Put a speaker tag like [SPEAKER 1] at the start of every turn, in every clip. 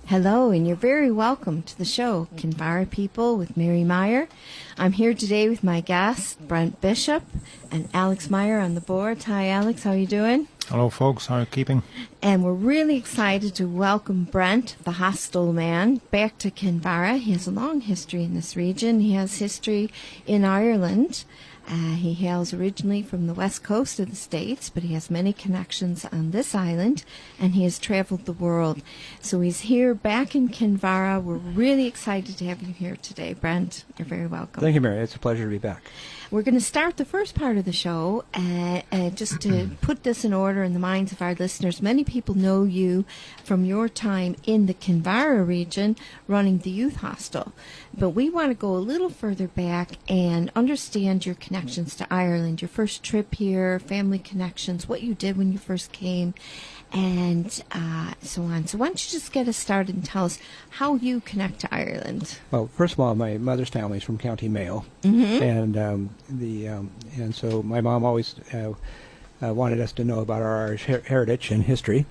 [SPEAKER 1] Hello, and you're very welcome to the show, Kinvara People with Mary Meyer. I'm here today with my guests, Brent Bishop and Alex Meyer on the board. Hi, Alex. How are you doing?
[SPEAKER 2] Hello, folks. How are you keeping?
[SPEAKER 1] And we're really excited to welcome Brent, the hostel man, back to Kinvara. He has a long history in this region. He has history in Ireland. He hails originally from the west coast of the States, but he has many connections on this island, and he has traveled the world. So he's here back in Kinvara. We're really excited to have you here today, Brent. You're very welcome.
[SPEAKER 3] Thank you, Mary. It's a pleasure to be back.
[SPEAKER 1] We're going to start the first part of the show, just to put this in order in the minds of our listeners. Many people know you from your time in the Kinvara region running the youth hostel. But we want to go a little further back and understand your connections to Ireland, your first trip here, family connections, what you did when you first came, and so on. So why don't you just get us started and tell us how you connect to Ireland?
[SPEAKER 3] Well, first of all, my mother's family is from County Mayo, and so my mom always wanted us to know about our Irish heritage and history.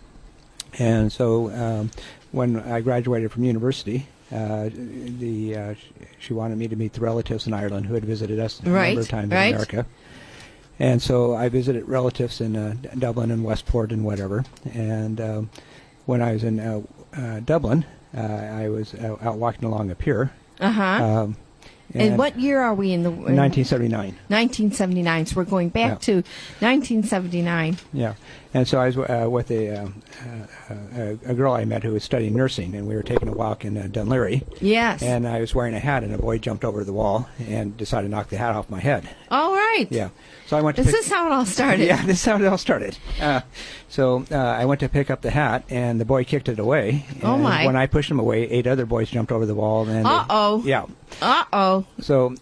[SPEAKER 3] And so when I graduated from university, she wanted me to meet the relatives in Ireland who had visited us a number of times in America. And so I visited relatives in Dublin and Westport and whatever. And when I was in Dublin, I was out walking along a pier.
[SPEAKER 1] And what year are we in?
[SPEAKER 3] 1979.
[SPEAKER 1] 1979. So we're going back to 1979.
[SPEAKER 3] Yeah. And so I was with a girl I met who was studying nursing, and we were taking a walk in Dunleary.
[SPEAKER 1] Yes.
[SPEAKER 3] And I was wearing a hat, and a boy jumped over the wall and decided to knock the hat off my head.
[SPEAKER 1] All right.
[SPEAKER 3] Yeah. So I went to
[SPEAKER 1] This is how it all started.
[SPEAKER 3] Yeah, this is how it all started. So I went to pick up the hat, and the boy kicked it away. And
[SPEAKER 1] oh, my.
[SPEAKER 3] When I pushed him away, 8 other boys jumped over the wall. And
[SPEAKER 1] yeah.
[SPEAKER 3] So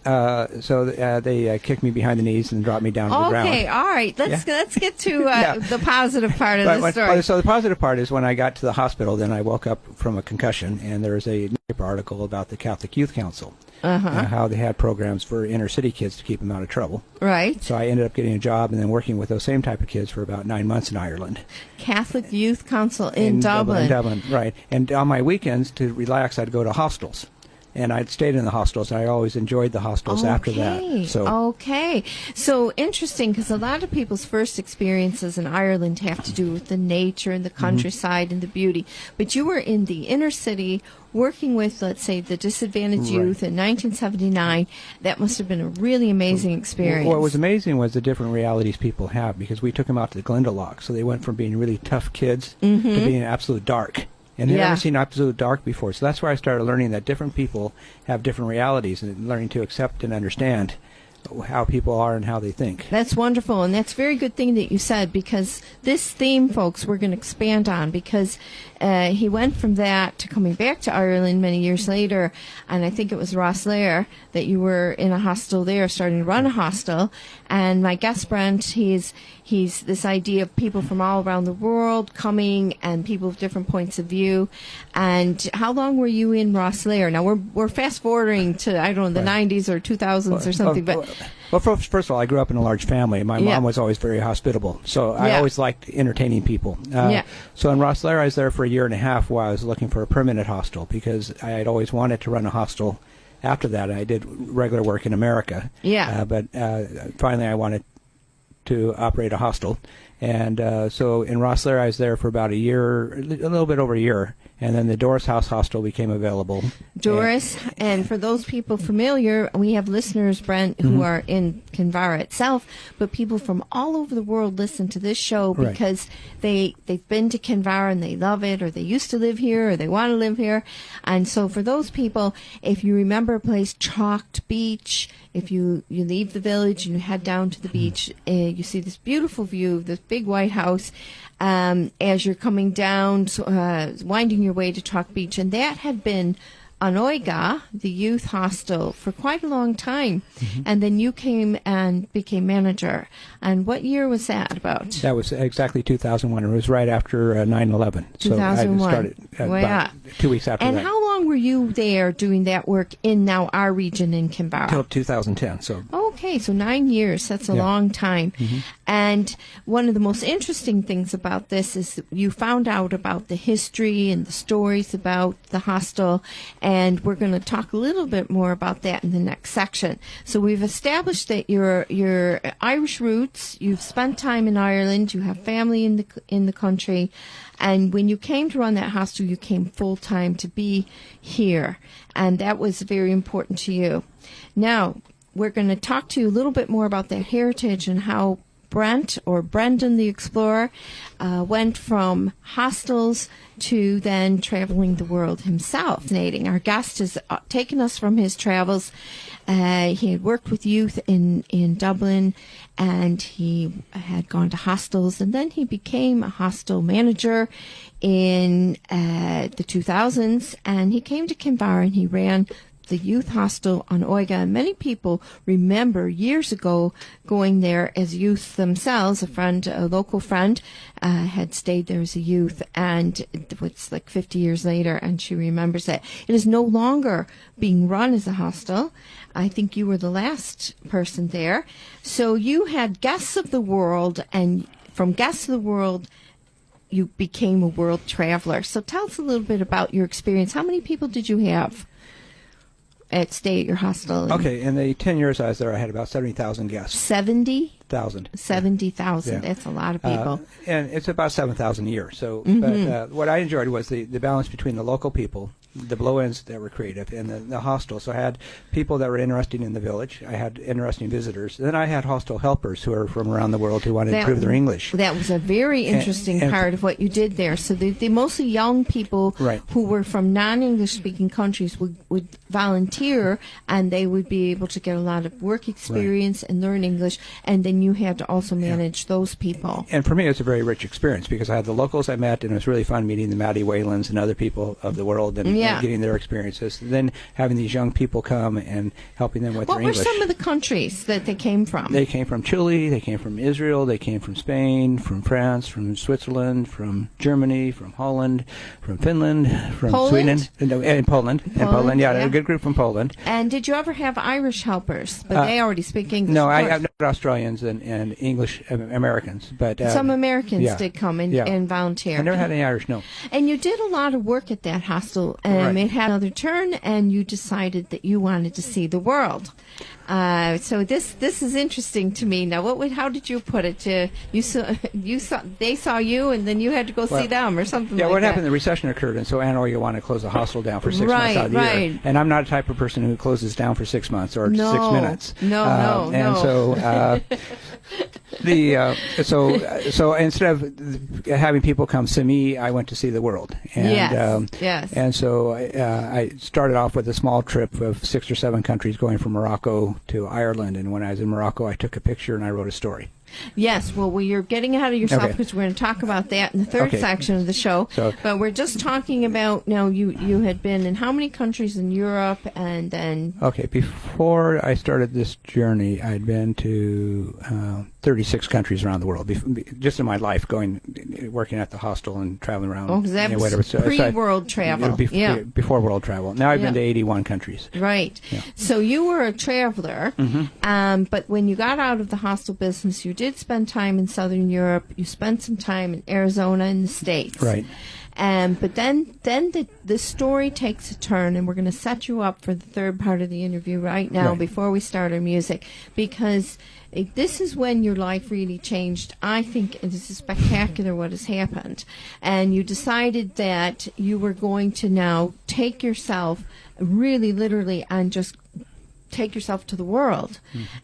[SPEAKER 3] they kicked me behind the knees and dropped me down to the ground.
[SPEAKER 1] Okay, all right. Let's get to the positive part of the story.
[SPEAKER 3] So the positive part is when I got to the hospital, then I woke up from a concussion, and there was a newspaper article about the Catholic Youth Council. How they had programs for inner city kids to keep them out of trouble.
[SPEAKER 1] Right.
[SPEAKER 3] So I ended up getting a job and then working with those same type of kids for about 9 months in Ireland.
[SPEAKER 1] Catholic Youth Council in Dublin.
[SPEAKER 3] In Dublin, right. And on my weekends, to relax, I'd go to hostels. And I'd stayed in the hostels. I always enjoyed the hostels after that.
[SPEAKER 1] So interesting, because a lot of people's first experiences in Ireland have to do with the nature and the countryside and the beauty. But you were in the inner city working with, let's say, the disadvantaged youth in 1979. That must have been a really amazing experience.
[SPEAKER 3] What was amazing was the different realities people have, because we took them out to the Glendalough. So they went from being really tough kids to being absolute dark. And they'd never seen absolute dark before. So that's where I started learning that different people have different realities and learning to accept and understand how people are and how they think.
[SPEAKER 1] That's wonderful, and that's a very good thing that you said, because this theme, folks, we're going to expand on, because he went from that to coming back to Ireland many years later, and I think it was Rosslare that you were in a hostel there, starting to run a hostel, and my guest, Brent, he's this idea of people from all around the world coming, and people with different points of view. And how long were you in Rosslare? Now, we're fast-forwarding to, I don't know, the 90s or 2000s or something, but...
[SPEAKER 3] Well, first of all, I grew up in a large family. My mom was always very hospitable, so I always liked entertaining people. So in Rosslare, I was there for a year and a half while I was looking for a permanent hostel, because I had always wanted to run a hostel. After that, I did regular work in America. But finally, I wanted to operate a hostel. And so in Rosslare, I was there for about a year, a little bit over a year. And then the Doris House Hostel became available.
[SPEAKER 1] Doris, and for those people familiar, we have listeners, Brent, who are in Kinvara itself, but people from all over the world listen to this show because they've been to Kinvara and they love it, or they used to live here, or they want to live here. And so for those people, if you remember a place, Chalked Beach, if you leave the village and you head down to the beach, you see this beautiful view of this big white house as you're coming down, winding your way to Chalk Beach. And that had been Anoiga, the youth hostel, for quite a long time. And then you came and became manager. And what year was that about?
[SPEAKER 3] That was exactly 2001. It was right after 9/11.
[SPEAKER 1] 2001.
[SPEAKER 3] So I started about 2 weeks after that.
[SPEAKER 1] And how long were you there doing that work in now our region in Kinvara?
[SPEAKER 3] Until 2010. So
[SPEAKER 1] Okay, so 9 years, that's a long time.
[SPEAKER 3] Mm-hmm.
[SPEAKER 1] And one of the most interesting things about this is that you found out about the history and the stories about the hostel, and we're going to talk a little bit more about that in the next section. So we've established that your Irish roots, you've spent time in Ireland, you have family in the country, and when you came to run that hostel, you came full-time to be here, and that was very important to you. Now, we're going to talk to you a little bit more about that heritage and how Brent, or Brendan the Explorer, went from hostels to then traveling the world himself. Our guest has taken us from his travels. He had worked with youth in Dublin, and he had gone to hostels, and then he became a hostel manager in the 2000s, and he came to Kinvara and he ran the youth hostel on Oiga. Many people remember years ago going there as youth themselves. A local friend, had stayed there as a youth, and it's like 50 years later, and she remembers it. It is no longer being run as a hostel. I think you were the last person there. So you had guests of the world, and from guests of the world, you became a world traveler. So tell us a little bit about your experience. How many people did you have stay at your hostel?
[SPEAKER 3] Okay, in the 10 years I was there, I had about 70,000 guests.
[SPEAKER 1] 70,000. 70,000.
[SPEAKER 3] Yeah.
[SPEAKER 1] That's a lot of people.
[SPEAKER 3] And it's about 7,000 a year. So,
[SPEAKER 1] Mm-hmm.
[SPEAKER 3] but what I enjoyed was the balance between the local people, the blow-ins that were creative, and the hostel. So I had people that were interesting in the village. I had interesting visitors. Then I had hostel helpers who are from around the world who wanted to improve their English.
[SPEAKER 1] That was a very interesting part of what you did there. So the mostly young people
[SPEAKER 3] Right.
[SPEAKER 1] who were from non-English speaking countries would volunteer, and they would be able to get a lot of work experience and learn English, and then you had to also manage those people.
[SPEAKER 3] And for me, it's a very rich experience because I had the locals I met, and it was really fun meeting the Maddie Whalens and other people of the world and getting their experiences. Then having these young people come and helping them with their English.
[SPEAKER 1] What were some of the countries that they came from?
[SPEAKER 3] They came from Chile, they came from Israel, they came from Spain, from France, from Switzerland, from Germany, from Holland, from Finland, from
[SPEAKER 1] Poland?
[SPEAKER 3] Sweden, and Poland. A good group from Poland.
[SPEAKER 1] And did you ever have Irish helpers? But they already speak English.
[SPEAKER 3] No, I have no Australians and English Americans, but
[SPEAKER 1] some Americans did come and volunteer.
[SPEAKER 3] I never had any Irish. No.
[SPEAKER 1] And you did a lot of work at that hostel. It had another turn, and you decided that you wanted to see the world. So this is interesting to me. Now, how did you put it? They saw you, and then you had to go see them, or something.
[SPEAKER 3] Yeah,
[SPEAKER 1] like
[SPEAKER 3] what
[SPEAKER 1] that.
[SPEAKER 3] happened? The recession occurred, and so Anna wanted to close the hostel down for 6 months out of the year. And I'm not the type of person who closes down for 6 months or 6 minutes.
[SPEAKER 1] No.
[SPEAKER 3] So instead of having people come see me, I went to see the world. And,
[SPEAKER 1] yes.
[SPEAKER 3] And so I started off with a small trip of 6 or 7 countries, going from Morocco to Ireland. And when I was in Morocco, I took a picture and I wrote a story.
[SPEAKER 1] Yes, well, you're getting ahead of yourself because we're going to talk about that in the third section of the show. But we're just talking about, now, you had been in how many countries in Europe, and then...
[SPEAKER 3] Okay, before I started this journey, I'd been to 36 countries around the world, just in my life, working at the hostel and traveling around.
[SPEAKER 1] Oh, because that was pre-world travel.
[SPEAKER 3] Before world travel. Now I've been to 81 countries.
[SPEAKER 1] Right. Yeah. So you were a traveler, but when you got out of the hostel business, you did spend time in Southern Europe. You spent some time in Arizona in the States.
[SPEAKER 3] Right.
[SPEAKER 1] But then the story takes a turn, and we're going to set you up for the third part of the interview right now before we start our music, because this is when your life really changed. I think it is spectacular what has happened. And you decided that you were going to now take yourself really literally and just take yourself to the world.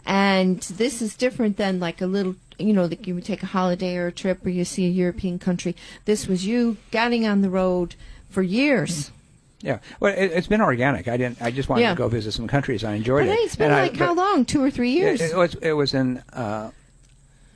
[SPEAKER 1] And this is different than like a little, like you would take a holiday or a trip or you see a European country. This was you getting on the road for years.
[SPEAKER 3] Yeah, well, it's been organic. I just wanted to go visit some countries. I enjoyed it.
[SPEAKER 1] It's been how long? 2 or 3 years?
[SPEAKER 3] It was in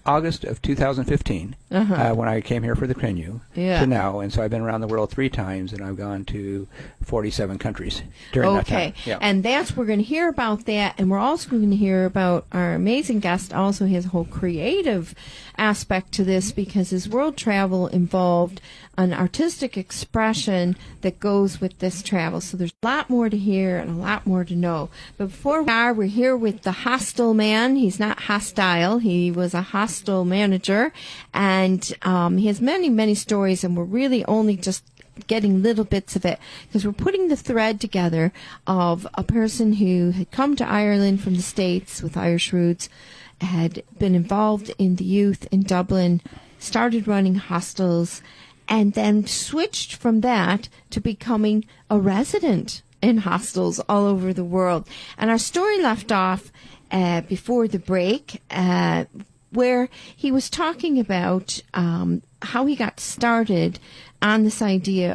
[SPEAKER 3] August of 2015 when I came here for the Crenu to now, and so I've been around the world 3 times, and I've gone to 47 countries during that time. Yeah.
[SPEAKER 1] And we're going to hear about that, and we're also going to hear about our amazing guest. Also has a whole creative aspect to this because his world travel involved an artistic expression that goes with this travel. So there's a lot more to hear and a lot more to know. But we're here with the hostel man. He's not hostile. He was a hostel manager. And he has many, many stories, and we're really only just getting little bits of it because we're putting the thread together of a person who had come to Ireland from the States with Irish roots, had been involved in the youth in Dublin, started running hostels, and then switched from that to becoming a resident in hostels all over the world. And our story left off before the break where he was talking about how he got started on this idea